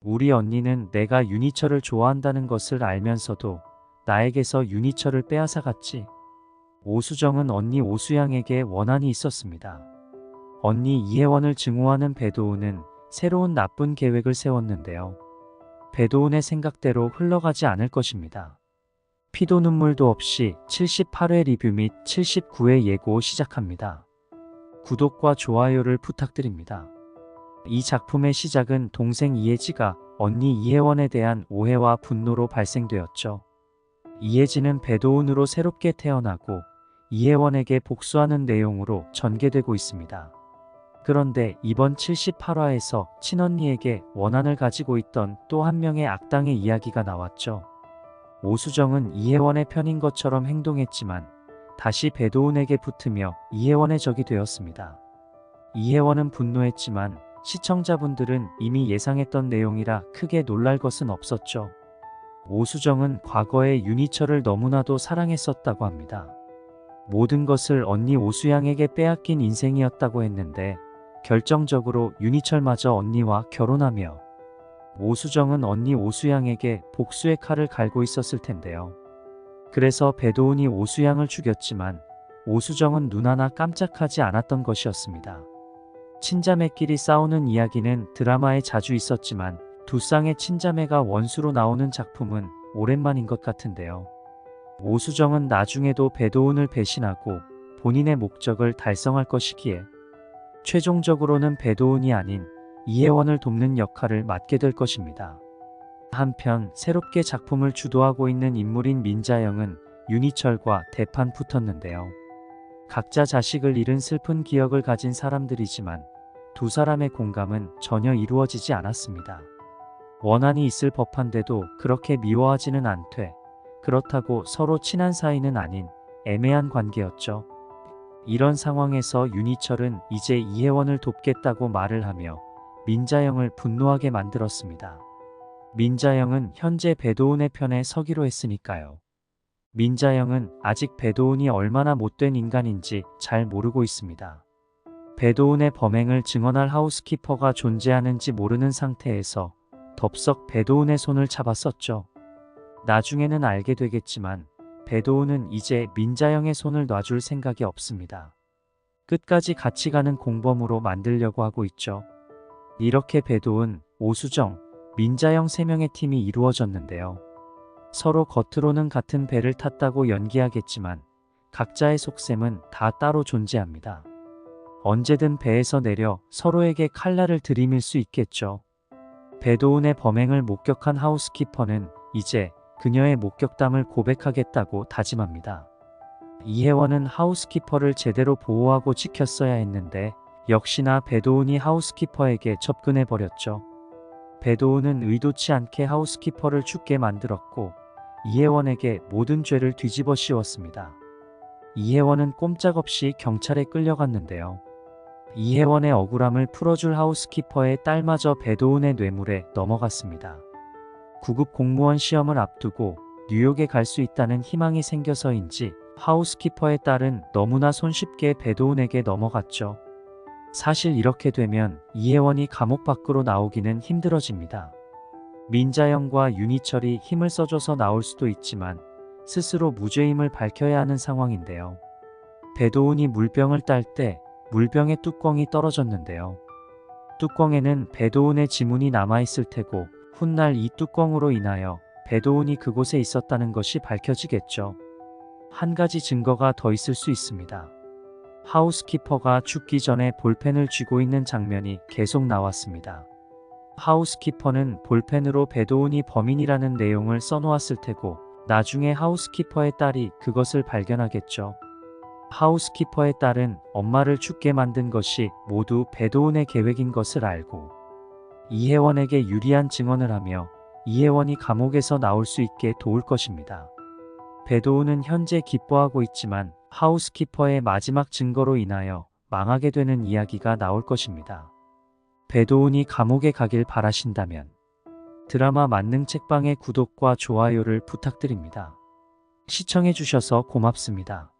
우리 언니는 내가 윤희철을 좋아한다는 것을 알면서도 나에게서 윤희철을 빼앗아갔지. 오수정은 언니 오수양에게 원한이 있었습니다. 언니 이혜원을 증오하는 배도훈은 새로운 나쁜 계획을 세웠는데요. 배도훈의 생각대로 흘러가지 않을 것입니다. 피도 눈물도 없이 78회 리뷰 및 79회 예고 시작합니다. 구독과 좋아요를 부탁드립니다. 이 작품의 시작은 동생 이혜지가 언니 이혜원에 대한 오해와 분노로 발생되었죠. 이혜지는 배도훈으로 새롭게 태어나고 이혜원에게 복수하는 내용으로 전개되고 있습니다. 그런데 이번 78화에서 친언니에게 원한을 가지고 있던 또 한 명의 악당의 이야기가 나왔죠. 오수정은 이혜원의 편인 것처럼 행동했지만 다시 배도훈에게 붙으며 이혜원의 적이 되었습니다. 이혜원은 분노했지만 시청자분들은 이미 예상했던 내용이라 크게 놀랄 것은 없었죠. 오수정은 과거에 윤희철을 너무나도 사랑했었다고 합니다. 모든 것을 언니 오수양에게 빼앗긴 인생이었다고 했는데 결정적으로 윤희철마저 언니와 결혼하며 오수정은 언니 오수양에게 복수의 칼을 갈고 있었을 텐데요. 그래서 배도훈이 오수양을 죽였지만 오수정은 눈 하나 깜짝하지 않았던 것이었습니다. 친자매끼리 싸우는 이야기는 드라마에 자주 있었지만 두 쌍의 친자매가 원수로 나오는 작품은 오랜만인 것 같은데요. 오수정은 나중에도 배도훈을 배신하고 본인의 목적을 달성할 것이기에 최종적으로는 배도훈이 아닌 이혜원을 돕는 역할을 맡게 될 것입니다. 한편 새롭게 작품을 주도하고 있는 인물인 민자영은 윤희철과 대판 붙었는데요. 각자 자식을 잃은 슬픈 기억을 가진 사람들이지만 두 사람의 공감은 전혀 이루어지지 않았습니다. 원한이 있을 법한데도 그렇게 미워하지는 않되 그렇다고 서로 친한 사이는 아닌 애매한 관계였죠. 이런 상황에서 윤희철은 이제 이혜원을 돕겠다고 말을 하며 민자영을 분노하게 만들었습니다. 민자영은 현재 배도훈의 편에 서기로 했으니까요. 민자영은 아직 배도훈이 얼마나 못된 인간인지 잘 모르고 있습니다. 배도훈의 범행을 증언할 하우스키퍼가 존재하는지 모르는 상태에서 덥석 배도훈의 손을 잡았었죠. 나중에는 알게 되겠지만 배도훈은 이제 민자영의 손을 놔줄 생각이 없습니다. 끝까지 같이 가는 공범으로 만들려고 하고 있죠. 이렇게 배도훈, 오수정, 민자영 3명의 팀이 이루어졌는데요. 서로 겉으로는 같은 배를 탔다고 연기하겠지만 각자의 속셈은 다 따로 존재합니다. 언제든 배에서 내려 서로에게 칼날을 들이밀 수 있겠죠. 배도훈의 범행을 목격한 하우스키퍼는 이제 그녀의 목격담을 고백하겠다고 다짐합니다. 이혜원은 하우스키퍼를 제대로 보호하고 지켰어야 했는데 역시나 배도훈이 하우스키퍼에게 접근해버렸죠. 배도훈은 의도치 않게 하우스키퍼를 죽게 만들었고 이혜원에게 모든 죄를 뒤집어 씌웠습니다. 이혜원은 꼼짝없이 경찰에 끌려갔는데요. 이혜원의 억울함을 풀어줄 하우스키퍼의 딸마저 배도훈의 뇌물에 넘어갔습니다. 9급 공무원 시험을 앞두고 뉴욕에 갈 수 있다는 희망이 생겨서인지 하우스키퍼의 딸은 너무나 손쉽게 배도훈에게 넘어갔죠. 사실 이렇게 되면 이혜원이 감옥 밖으로 나오기는 힘들어집니다. 민자영과 윤희철이 힘을 써줘서 나올 수도 있지만 스스로 무죄임을 밝혀야 하는 상황인데요. 배도훈이 물병을 딸 때 물병의 뚜껑이 떨어졌는데요. 뚜껑에는 배도훈의 지문이 남아있을 테고 훗날 이 뚜껑으로 인하여 배도훈이 그곳에 있었다는 것이 밝혀지겠죠. 한 가지 증거가 더 있을 수 있습니다. 하우스키퍼가 죽기 전에 볼펜을 쥐고 있는 장면이 계속 나왔습니다. 하우스키퍼는 볼펜으로 배도훈이 범인이라는 내용을 써놓았을 테고 나중에 하우스키퍼의 딸이 그것을 발견하겠죠. 하우스키퍼의 딸은 엄마를 죽게 만든 것이 모두 배도훈의 계획인 것을 알고 이혜원에게 유리한 증언을 하며 이혜원이 감옥에서 나올 수 있게 도울 것입니다. 배도훈은 현재 기뻐하고 있지만 하우스키퍼의 마지막 증거로 인하여 망하게 되는 이야기가 나올 것입니다. 배도훈이 감옥에 가길 바라신다면 드라마 만능 책방의 구독과 좋아요를 부탁드립니다. 시청해주셔서 고맙습니다.